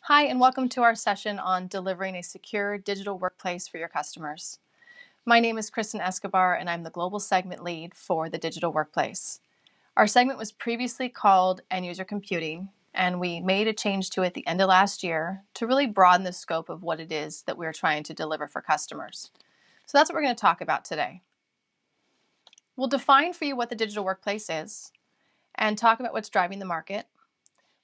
Hi, and welcome to our session on delivering a secure digital workplace for your customers. My name is Kristen Escobar, and I'm the Global Segment Lead for the Digital Workplace. Our segment was previously called End User Computing, and we made a change to it at the end of last year to really broaden the scope of what it is that we're trying to deliver for customers. So that's what we're going to talk about today. We'll define for you what the digital workplace is and talk about what's driving the market.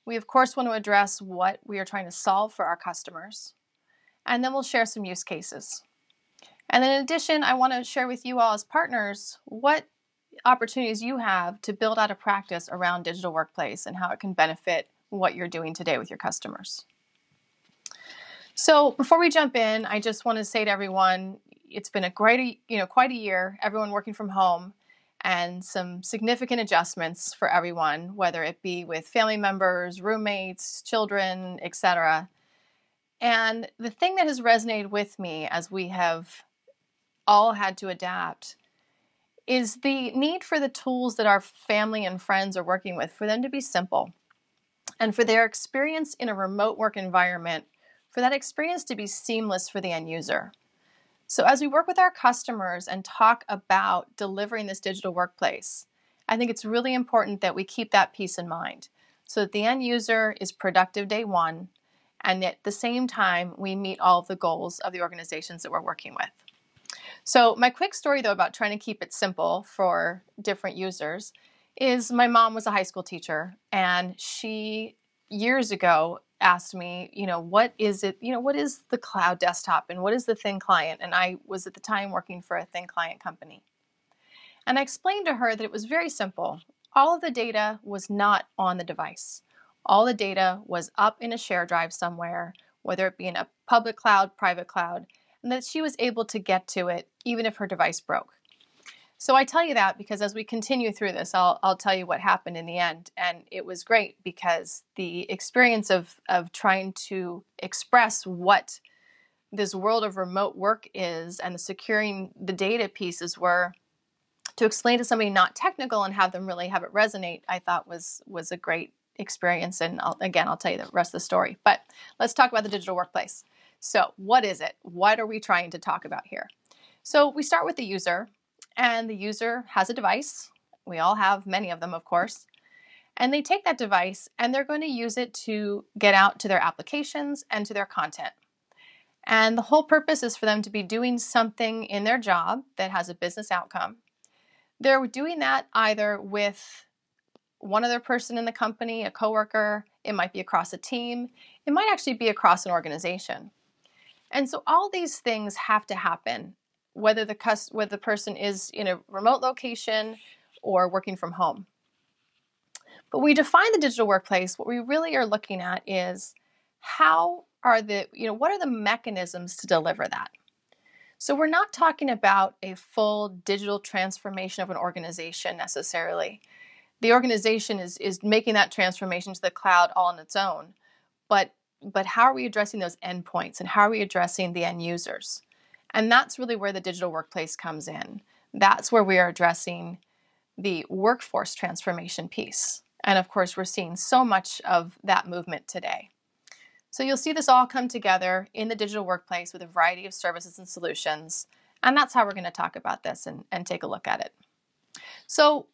We, of course, want to address what we are trying to solve for our customers, and then we'll share some use cases. And then in addition, I want to share with you all as partners what opportunities you have to build out a practice around digital workplace and how it can benefit what you're doing today with your customers. So before we jump in, I just want to say to everyone, it's been quite a year, everyone working from home, and some significant adjustments for everyone, whether it be with family members, roommates, children, etc. And the thing that has resonated with me as we have all had to adapt is the need for the tools that our family and friends are working with, for them to be simple, and for their experience in a remote work environment, for that experience to be seamless for the end user. So as we work with our customers and talk about delivering this digital workplace, I think it's really important that we keep that piece in mind so that the end user is productive day one, and at the same time, we meet all of the goals of the organizations that we're working with. So my quick story, though, about trying to keep it simple for different users is my mom was a high school teacher, and she, years ago, asked me, what is the cloud desktop and what is the thin client? And I was at the time working for a thin client company. And I explained to her that it was very simple. All of the data was not on the device. All the data was up in a share drive somewhere, whether it be in a public cloud, private cloud, and that she was able to get to it even if her device broke. So I tell you that because as we continue through this, I'll tell you what happened in the end. And it was great because the experience of trying to express what this world of remote work is and the securing the data pieces were to explain to somebody not technical and have them really have it resonate, I thought was a great experience. And I'll tell you the rest of the story. But let's talk about the digital workplace. So what is it? What are we trying to talk about here? So we start with the user. And the user has a device. We all have many of them, of course. And they take that device and they're going to use it to get out to their applications and to their content. And the whole purpose is for them to be doing something in their job that has a business outcome. They're doing that either with one other person in the company, a coworker. It might be across a team. It might actually be across an organization. And so all these things have to happen, whether the person is in a remote location or working from home. But when we define the digital workplace, what we really are looking at is what are the mechanisms to deliver that? So we're not talking about a full digital transformation of an organization necessarily. The organization is making that transformation to the cloud all on its own. But how are we addressing those endpoints and how are we addressing the end users? And that's really where the digital workplace comes in. That's where we are addressing the workforce transformation piece. And of course, we're seeing so much of that movement today. So you'll see this all come together in the digital workplace with a variety of services and solutions. And that's how we're going to talk about this and take a look at it. So,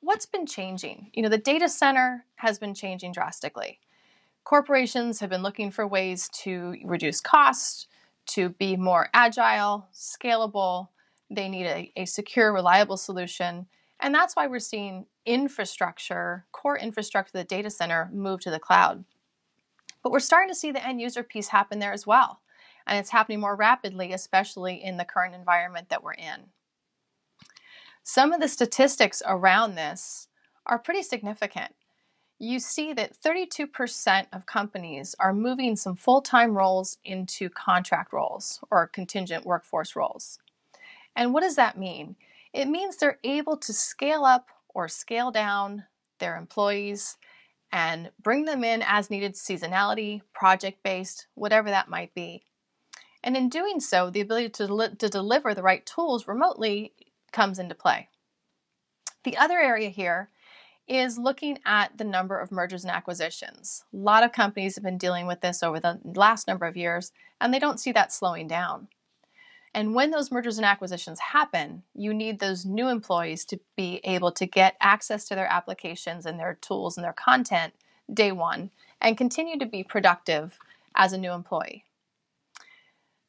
what's been changing? The data center has been changing drastically. Corporations have been looking for ways to reduce costs, to be more agile, scalable. They need a secure, reliable solution. And that's why we're seeing core infrastructure of the data center move to the cloud. But we're starting to see the end user piece happen there as well. And it's happening more rapidly, especially in the current environment that we're in. Some of the statistics around this are pretty significant. You see that 32% of companies are moving some full-time roles into contract roles or contingent workforce roles. And what does that mean? It means they're able to scale up or scale down their employees and bring them in as needed, seasonality, project-based, whatever that might be. And in doing so, the ability to deliver the right tools remotely comes into play. The other area here is looking at the number of mergers and acquisitions. A lot of companies have been dealing with this over the last number of years, and they don't see that slowing down. And when those mergers and acquisitions happen, you need those new employees to be able to get access to their applications and their tools and their content day one and continue to be productive as a new employee.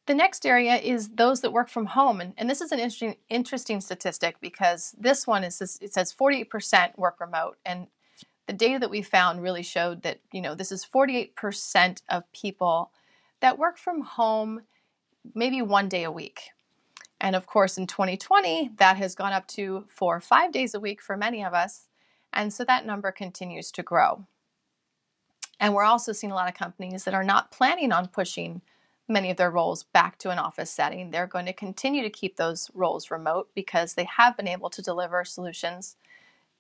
The next area is those that work from home. And this is an interesting statistic because this one it says 48% work remote. And the data that we found really showed that, this is 48% of people that work from home maybe 1 day a week. And of course, in 2020, that has gone up to 4 or 5 days a week for many of us. And so that number continues to grow. And we're also seeing a lot of companies that are not planning on pushing many of their roles back to an office setting. They're going to continue to keep those roles remote because they have been able to deliver solutions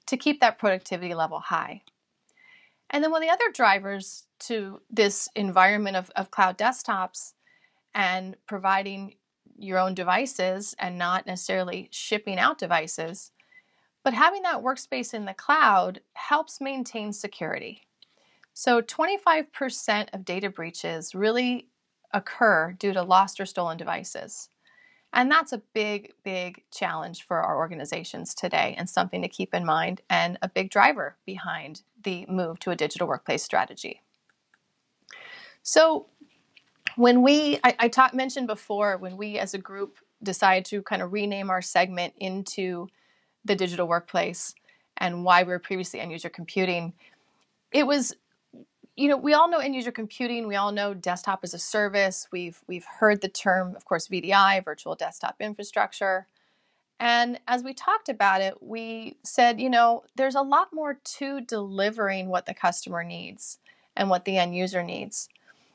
to keep that productivity level high. And then one of the other drivers to this environment of cloud desktops and providing your own devices and not necessarily shipping out devices, but having that workspace in the cloud helps maintain security. So 25% of data breaches really occur due to lost or stolen devices. And that's a big, big challenge for our organizations today and something to keep in mind and a big driver behind the move to a digital workplace strategy. So when I mentioned before, when we as a group decided to kind of rename our segment into the digital workplace and why we were previously end user computing, it was, we all know end user computing. We all know desktop as a service. We've heard the term, of course, VDI, virtual desktop infrastructure. And as we talked about it, we said, there's a lot more to delivering what the customer needs and what the end user needs.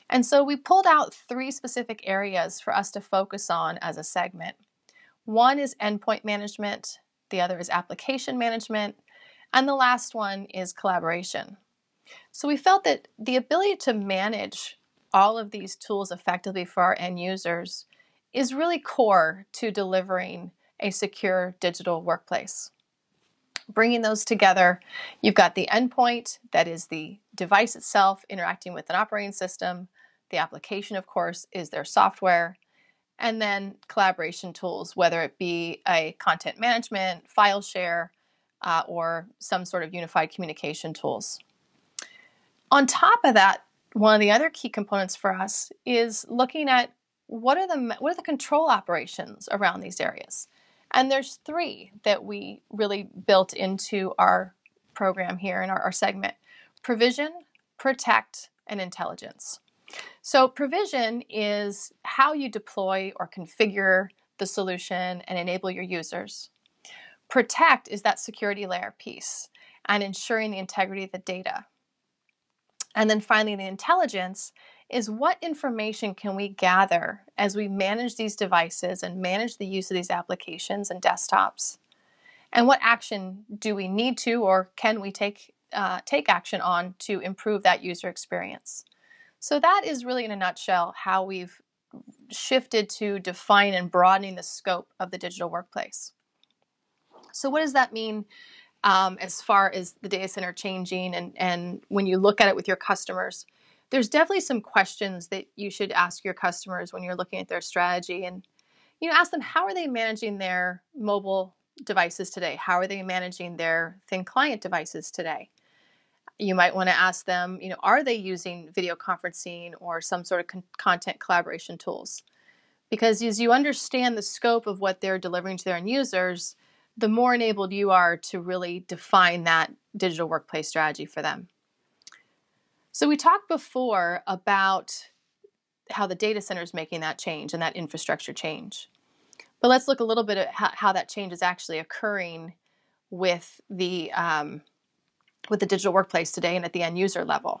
And so we pulled out 3 specific areas for us to focus on as a segment. One is endpoint management, the other is application management, and the last one is collaboration. So we felt that the ability to manage all of these tools effectively for our end users is really core to delivering a secure digital workplace. Bringing those together, you've got the endpoint, that is the device itself interacting with an operating system. The application, of course, is their software. And then collaboration tools, whether it be a content management, file share, or some sort of unified communication tools. On top of that, one of the other key components for us is looking at what are the control operations around these areas. And there's 3 that we really built into our program here in our segment: provision, protect, and intelligence. So provision is how you deploy or configure the solution and enable your users. Protect is that security layer piece and ensuring the integrity of the data. And then finally, the intelligence is what information can we gather as we manage these devices and manage the use of these applications and desktops? And what action do we need to or can we take action on to improve that user experience? So that is really, in a nutshell, how we've shifted to define and broadening the scope of the digital workplace. So what does that mean as far as the data center changing and when you look at it with your customers? There's definitely some questions that you should ask your customers when you're looking at their strategy. And ask them, how are they managing their mobile devices today? How are they managing their thin client devices today? You might want to ask them, are they using video conferencing or some sort of content collaboration tools? Because as you understand the scope of what they're delivering to their end users, the more enabled you are to really define that digital workplace strategy for them. So we talked before about how the data center is making that change and that infrastructure change. But let's look a little bit at how that change is actually occurring with the digital workplace today and at the end user level.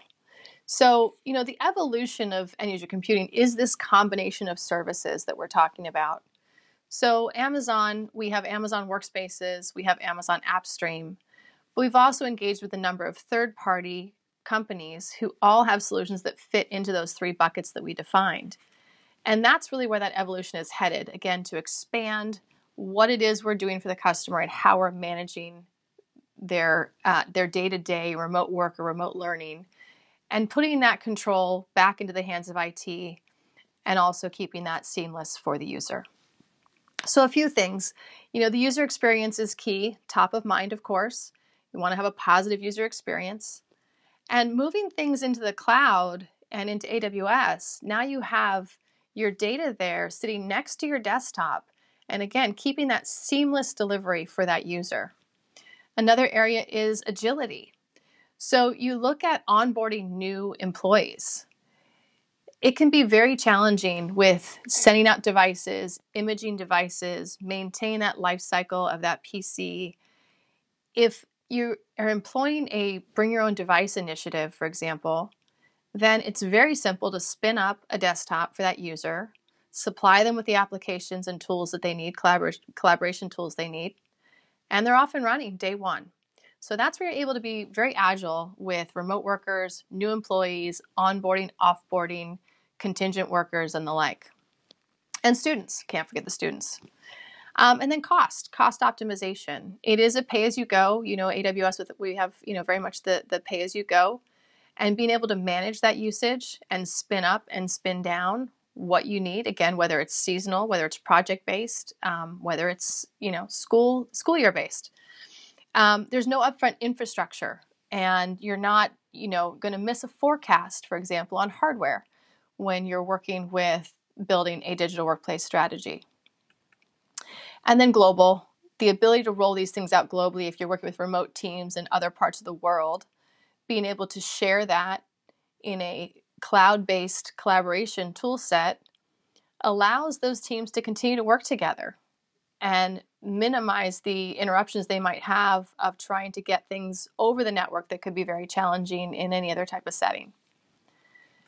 So, the evolution of end user computing is this combination of services that we're talking about. So Amazon, we have Amazon Workspaces, we have Amazon AppStream, but we've also engaged with a number of third-party companies who all have solutions that fit into those 3 buckets that we defined. And that's really where that evolution is headed, again, to expand what it is we're doing for the customer and how we're managing their day-to-day remote work or remote learning, and putting that control back into the hands of IT, and also keeping that seamless for the user. So a few things, the user experience is key, top of mind, of course. You want to have a positive user experience. And moving things into the cloud and into AWS, now you have your data there sitting next to your desktop. And again, keeping that seamless delivery for that user. Another area is agility. So you look at onboarding new employees. It can be very challenging with sending out devices, imaging devices, maintain that life cycle of that PC. If you are employing a bring your own device initiative, for example, then it's very simple to spin up a desktop for that user, supply them with the applications and tools that they need, collaboration tools they need, and they're off and running day one. So that's where you're able to be very agile with remote workers, new employees, onboarding, offboarding, contingent workers, and the like. And students, can't forget the students. And then cost optimization. It is a pay-as-you-go. AWS, we have very much the pay-as-you-go, and being able to manage that usage and spin up and spin down what you need. Again, whether it's seasonal, whether it's project-based, whether it's school year-based. There's no upfront infrastructure, and you're not going to miss a forecast, for example, on hardware when you're working with building a digital workplace strategy. And then global, the ability to roll these things out globally if you're working with remote teams in other parts of the world, being able to share that in a cloud-based collaboration tool set allows those teams to continue to work together and minimize the interruptions they might have of trying to get things over the network that could be very challenging in any other type of setting.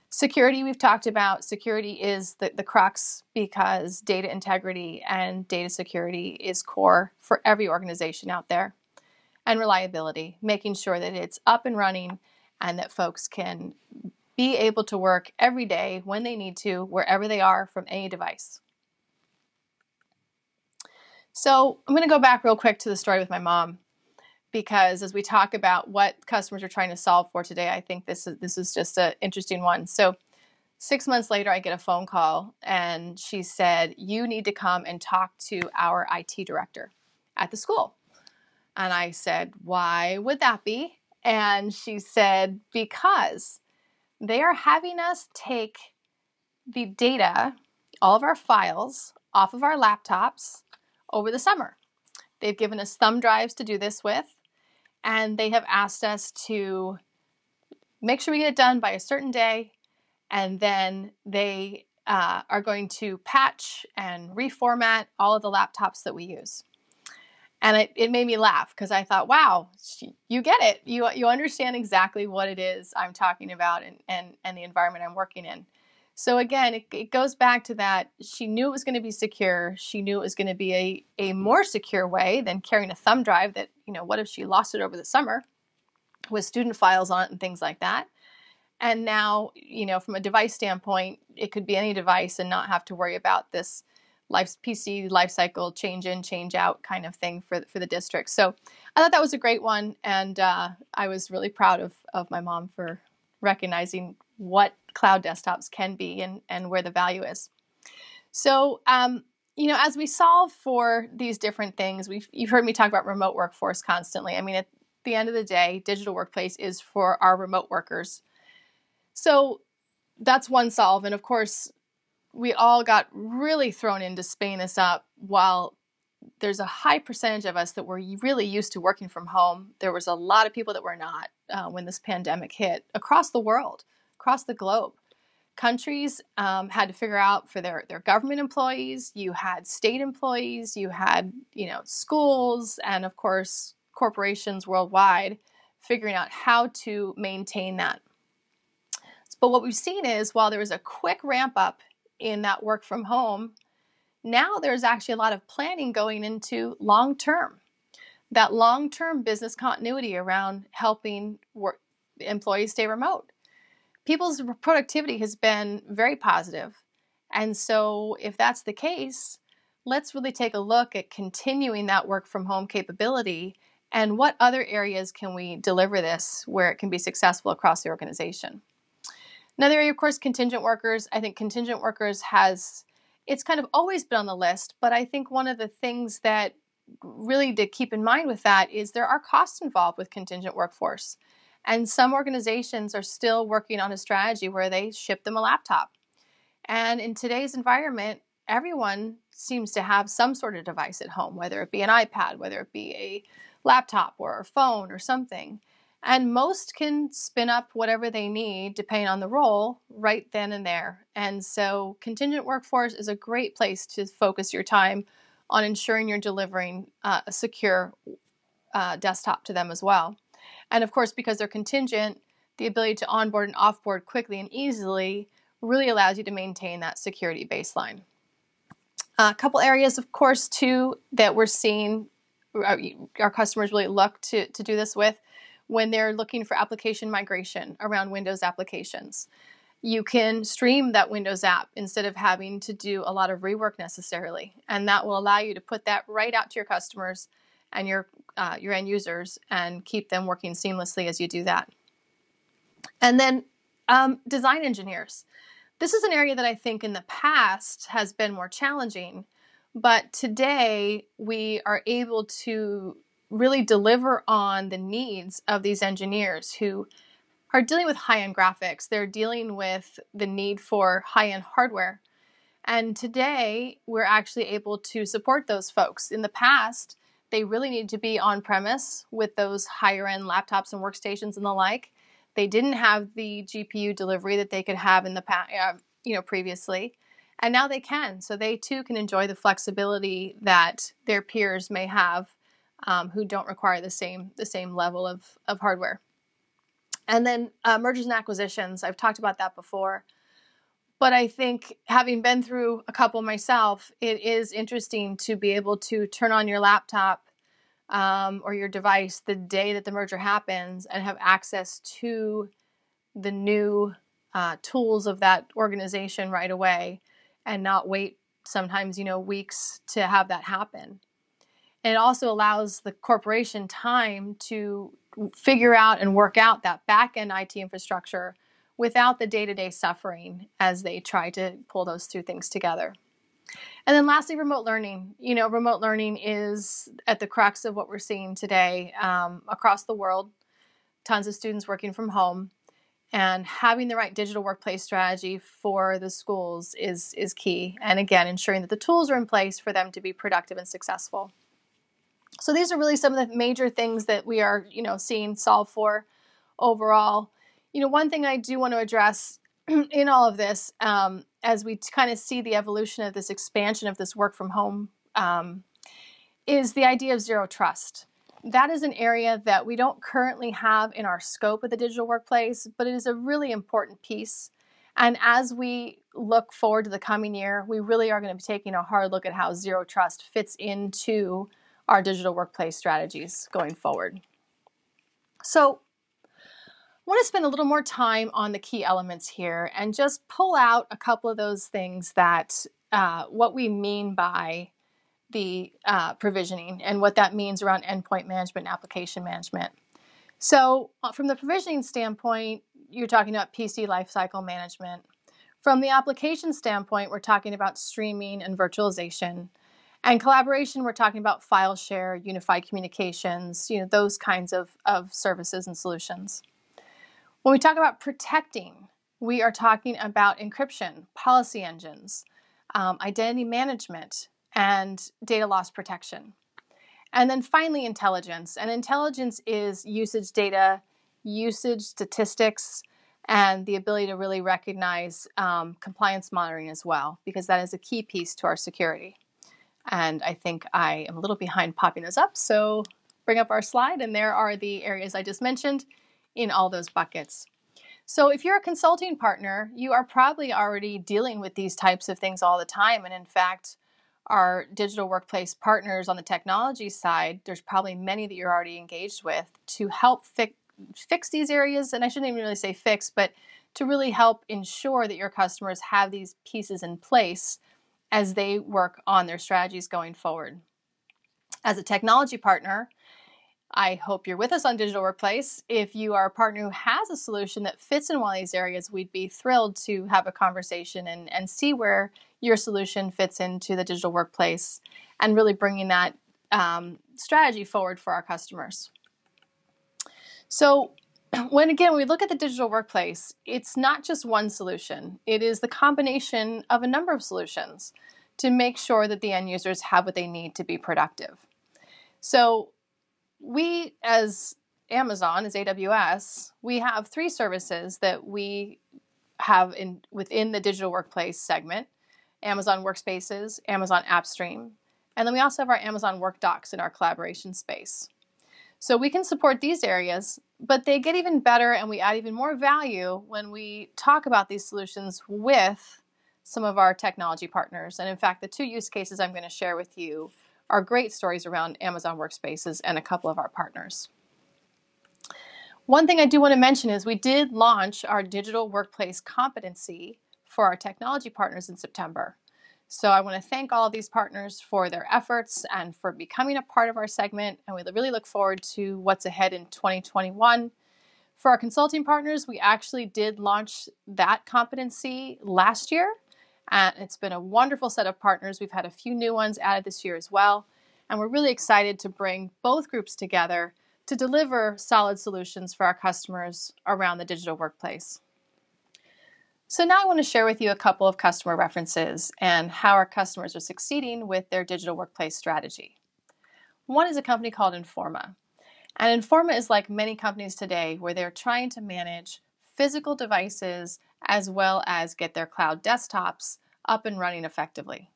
Security, we've talked about. Security is the crux, because data integrity and data security is core for every organization out there. And reliability, making sure that it's up and running and that folks can be able to work every day when they need to, wherever they are, from any device. So I'm going to go back real quick to the story with my mom, because as we talk about what customers are trying to solve for today, I think this is just an interesting one. So 6 months later, I get a phone call, and she said, "You need to come and talk to our IT director at the school." And I said, "Why would that be?" And she said, "Because they are having us take the data, all of our files, off of our laptops over the summer. They've given us thumb drives to do this with, and they have asked us to make sure we get it done by a certain day, and then they are going to patch and reformat all of the laptops that we use." And it made me laugh, because I thought, wow, you get it. You understand exactly what it is I'm talking about and the environment I'm working in. So again, it goes back to that. She knew it was going to be secure. She knew it was going to be a more secure way than carrying a thumb drive that, what if she lost it over the summer with student files on it and things like that. And now, from a device standpoint, it could be any device and not have to worry about this PC life cycle, change in, change out kind of thing for the district. So I thought that was a great one. And I was really proud of my mom for recognizing what cloud desktops can be and where the value is. So, as we solve for these different things, you've heard me talk about remote workforce constantly. I mean, at the end of the day, digital workplace is for our remote workers. So that's one solve. And of course, we all got really thrown into spinning this up. While there's a high percentage of us that were really used to working from home, there was a lot of people that were not when this pandemic hit across the world, across the globe. Countries had to figure out for their government employees. You had state employees, you had schools, and of course corporations worldwide figuring out how to maintain that. But what we've seen is, while there was a quick ramp up in that work from home, now there's actually a lot of planning going into long-term business continuity around helping employees stay remote. People's productivity has been very positive. And so if that's the case, let's really take a look at continuing that work from home capability And what other areas can we deliver this where it can be successful across the organization? Another area, of course, contingent workers. I think contingent workers it's kind of always been on the list, but I think one of the things that really to keep in mind with that is there are costs involved with contingent workforce. And some organizations are still working on a strategy where they ship them a laptop. And in today's environment, everyone seems to have some sort of device at home, whether it be an iPad, whether it be a laptop or a phone or something. And most can spin up whatever they need, depending on the role, right then and there. And so contingent workforce is a great place to focus your time on ensuring you're delivering a secure desktop to them as well. And of course, because they're contingent, the ability to onboard and offboard quickly and easily really allows you to maintain that security baseline. A couple areas, of course, too, that we're seeing our customers really look to do this with when they're looking for application migration around Windows applications. You can stream that Windows app instead of having to do a lot of rework necessarily. And that will allow you to put that right out to your customers and your end users and keep them working seamlessly as you do that. And then design engineers. This is an area that I think in the past has been more challenging, but today we are able to really deliver on the needs of these engineers who are dealing with high-end graphics. They're dealing with the need for high-end hardware. And today we're actually able to support those folks. In the past, they really needed to be on-premise with those higher-end laptops and workstations and the like. They didn't have the GPU delivery that they could have in the past, previously, and now they can. So they too can enjoy the flexibility that their peers may have, who don't require the same level of hardware. And then mergers and acquisitions. I've talked about that before, but I think having been through a couple myself, it is interesting to be able to turn on your laptop or your device the day that the merger happens and have access to the new tools of that organization right away and not wait sometimes, weeks to have that happen. And it also allows the corporation time to figure out and work out that back-end IT infrastructure without the day-to-day suffering as they try to pull those two things together. And then lastly, remote learning. Remote learning is at the crux of what we're seeing today across the world. Tons of students working from home. And having the right digital workplace strategy for the schools is key. And again, ensuring that the tools are in place for them to be productive and successful. So these are really some of the major things that we are, seeing solve for overall. One thing I do want to address in all of this, as we kind of see the evolution of this expansion of this work from home, is the idea of zero trust. That is an area that we don't currently have in our scope of the digital workplace, but it is a really important piece. And as we look forward to the coming year, we really are going to be taking a hard look at how zero trust fits into our digital workplace strategies going forward. So I want to spend a little more time on the key elements here and just pull out a couple of those things that what we mean by the provisioning and what that means around endpoint management and application management. So from the provisioning standpoint, you're talking about PC lifecycle management. From the application standpoint, we're talking about streaming and virtualization. And collaboration, we're talking about file share, unified communications, those kinds of services and solutions. When we talk about protecting, we are talking about encryption, policy engines, identity management, and data loss protection. And then finally, intelligence. And intelligence is usage data, usage statistics, and the ability to really recognize compliance monitoring as well, because that is a key piece to our security. And I think I am a little behind popping those up, so bring up our slide, and there are the areas I just mentioned in all those buckets. So if you're a consulting partner, you are probably already dealing with these types of things all the time, and in fact, our digital workplace partners on the technology side, there's probably many that you're already engaged with to help fix these areas. And I shouldn't even really say fix, but to really help ensure that your customers have these pieces in place as they work on their strategies going forward. As a technology partner, I hope you're with us on Digital Workplace. If you are a partner who has a solution that fits in one of these areas, we'd be thrilled to have a conversation and see where your solution fits into the digital workplace and really bringing that strategy forward for our customers. So when we look at the digital workplace, it's not just one solution. It is the combination of a number of solutions to make sure that the end users have what they need to be productive. So we, as Amazon, as AWS, we have three services that we have within the digital workplace segment: Amazon Workspaces, Amazon AppStream, and then we also have our Amazon WorkDocs in our collaboration space. So we can support these areas, but they get even better and we add even more value when we talk about these solutions with some of our technology partners. And in fact, the two use cases I'm going to share with you are great stories around Amazon Workspaces and a couple of our partners. One thing I do want to mention is we did launch our digital workplace competency for our technology partners in September. So I want to thank all of these partners for their efforts and for becoming a part of our segment, and we really look forward to what's ahead in 2021. For our consulting partners, we actually did launch that competency last year, and it's been a wonderful set of partners. We've had a few new ones added this year as well, and we're really excited to bring both groups together to deliver solid solutions for our customers around the digital workplace. So now I want to share with you a couple of customer references and how our customers are succeeding with their digital workplace strategy. One is a company called Informa. And Informa is like many companies today where they're trying to manage physical devices as well as get their cloud desktops up and running effectively.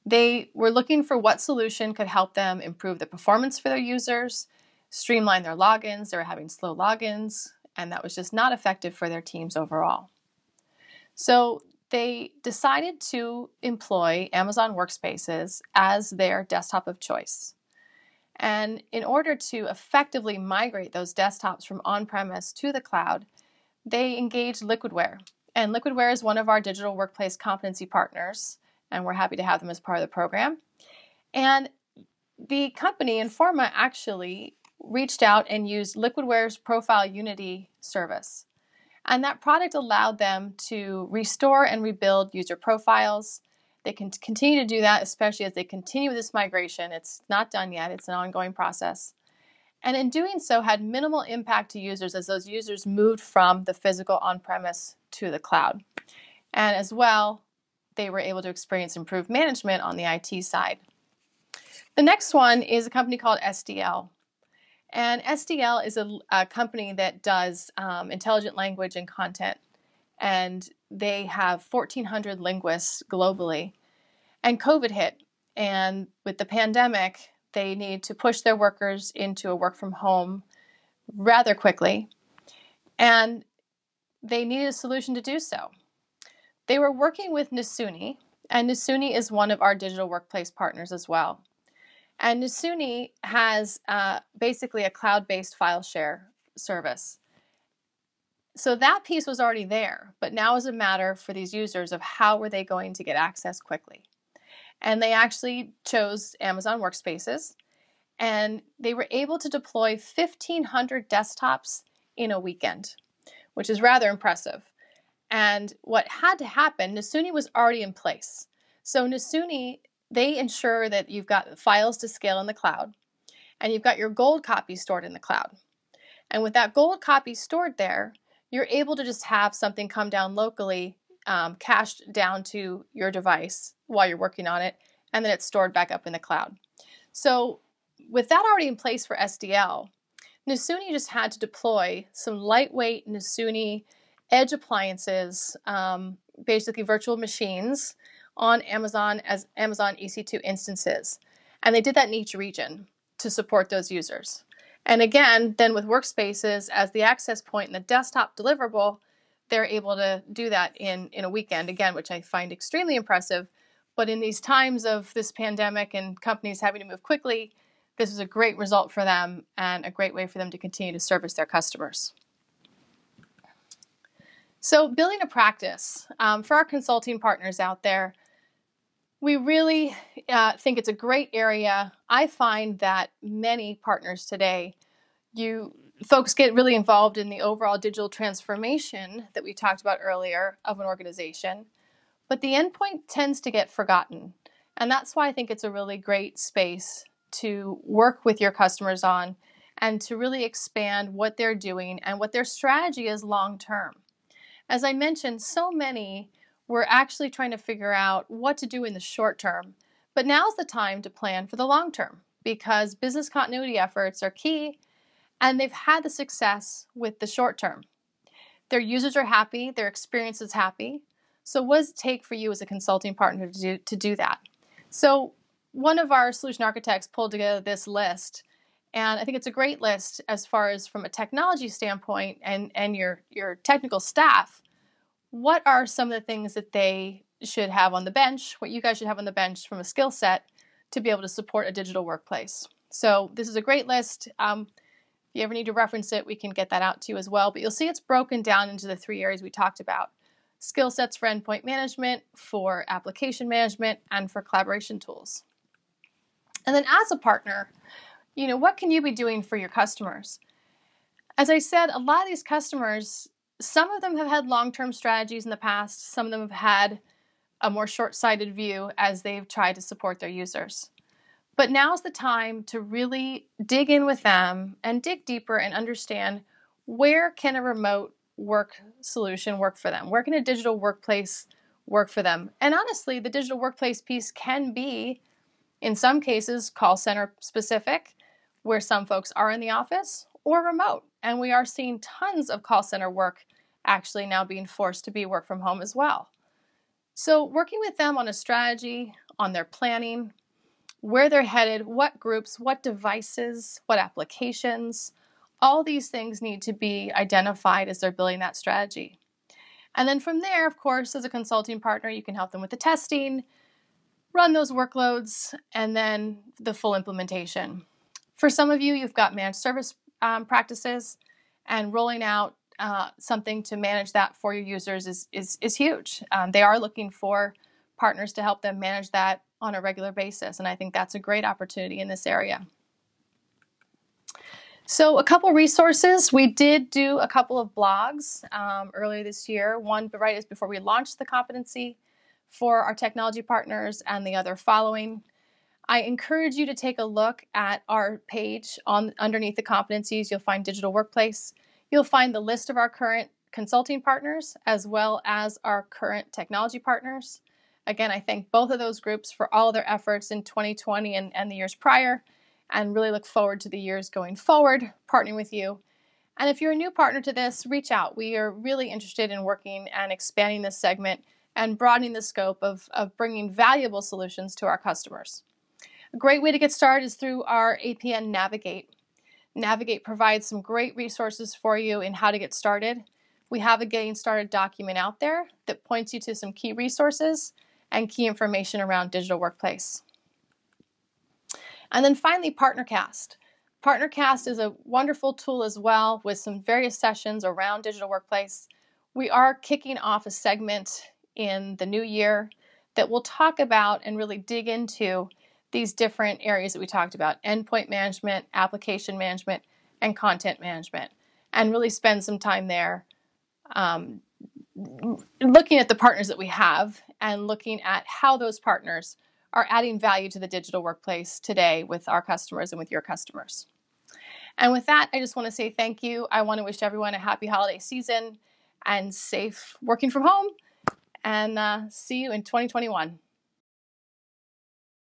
They were looking for what solution could help them improve the performance for their users, streamline their logins. They were having slow logins, and that was just not effective for their teams overall. So they decided to employ Amazon Workspaces as their desktop of choice. And in order to effectively migrate those desktops from on-premise to the cloud, they engaged Liquidware. And Liquidware is one of our digital workplace competency partners, and we're happy to have them as part of the program. And the company, Informa, actually reached out and used Liquidware's Profile Unity service. And that product allowed them to restore and rebuild user profiles. They can continue to do that, especially as they continue this migration. It's not done yet. It's an ongoing process. And in doing so, had minimal impact to users as those users moved from the physical on-premise to the cloud. And as well, they were able to experience improved management on the IT side. The next one is a company called SDL. And SDL is a company that does intelligent language and content. And they have 1,400 linguists globally. And COVID hit. And with the pandemic, they need to push their workers into a work from home rather quickly. And they needed a solution to do so. They were working with Nasuni, and Nasuni is one of our digital workplace partners as well. And Nasuni has basically a cloud-based file share service. So that piece was already there, but now is a matter for these users of how were they going to get access quickly. And they actually chose Amazon Workspaces, and they were able to deploy 1,500 desktops in a weekend, which is rather impressive. And what had to happen, Nasuni was already in place. So Nasuni, they ensure that you've got files to scale in the cloud, and you've got your gold copy stored in the cloud. And with that gold copy stored there, you're able to just have something come down locally, cached down to your device while you're working on it, and then it's stored back up in the cloud. So with that already in place for SDL, Nasuni just had to deploy some lightweight Nasuni edge appliances, basically virtual machines, on Amazon as Amazon EC2 instances. And they did that in each region to support those users. And again, then with Workspaces as the access point and the desktop deliverable, they're able to do that in a weekend, again, which I find extremely impressive. But in these times of this pandemic and companies having to move quickly, this is a great result for them and a great way for them to continue to service their customers. So building a practice, for our consulting partners out there, We really think it's a great area. I find that many partners today, folks get really involved in the overall digital transformation that we talked about earlier of an organization, but the endpoint tends to get forgotten. And that's why I think it's a really great space to work with your customers on and to really expand what they're doing and what their strategy is long term. As I mentioned, so many were actually trying to figure out what to do in the short term, but now's the time to plan for the long term because business continuity efforts are key and they've had the success with the short term. Their users are happy, their experience is happy. So what does it take for you as a consulting partner to do that? So one of our solution architects pulled together this list, and I think it's a great list as far as from a technology standpoint and your technical staff. What are some of the things that they should have on the bench, what you guys should have on the bench from a skill set to be able to support a digital workplace? So this is a great list. If you ever need to reference it, we can get that out to you as well. But you'll see it's broken down into the 3 areas we talked about. Skill sets for endpoint management, for application management, and for collaboration tools. And then as a partner, what can you be doing for your customers? As I said, a lot of these customers, some of them have had long-term strategies in the past. Some of them have had a more short-sighted view as they've tried to support their users. But now's the time to really dig in with them and dig deeper and understand where can a remote work solution work for them? Where can a digital workplace work for them? And honestly, the digital workplace piece can be, in some cases, call center specific, where some folks are in the office, or remote. And we are seeing tons of call center work actually now being forced to be work from home as well. So working with them on a strategy, on their planning, where they're headed, what groups, what devices, what applications, all these things need to be identified as they're building that strategy. And then from there, of course, as a consulting partner, you can help them with the testing, run those workloads, and then the full implementation. For some of you, you've got managed service practices, and rolling out something to manage that for your users is huge. They are looking for partners to help them manage that on a regular basis, and I think that's a great opportunity in this area. So a couple resources. We did do a couple of blogs earlier this year, one right before we launched the competency for our technology partners and the other following. I encourage you to take a look at our page underneath the competencies. You'll find Digital Workplace. You'll find the list of our current consulting partners as well as our current technology partners. Again, I thank both of those groups for all of their efforts in 2020 and the years prior, and really look forward to the years going forward, partnering with you. And if you're a new partner to this, reach out. We are really interested in working and expanding this segment and broadening the scope of bringing valuable solutions to our customers. A great way to get started is through our APN Navigate. Navigate provides some great resources for you in how to get started. We have a Getting Started document out there that points you to some key resources and key information around digital workplace. And then finally, PartnerCast. PartnerCast is a wonderful tool as well with some various sessions around digital workplace. We are kicking off a segment in the new year that will talk about and really dig into these different areas that we talked about: endpoint management, application management, and content management, and really spend some time there looking at the partners that we have and looking at how those partners are adding value to the digital workplace today with our customers and with your customers. And with that, I just want to say thank you. I want to wish everyone a happy holiday season and safe working from home, and see you in 2021.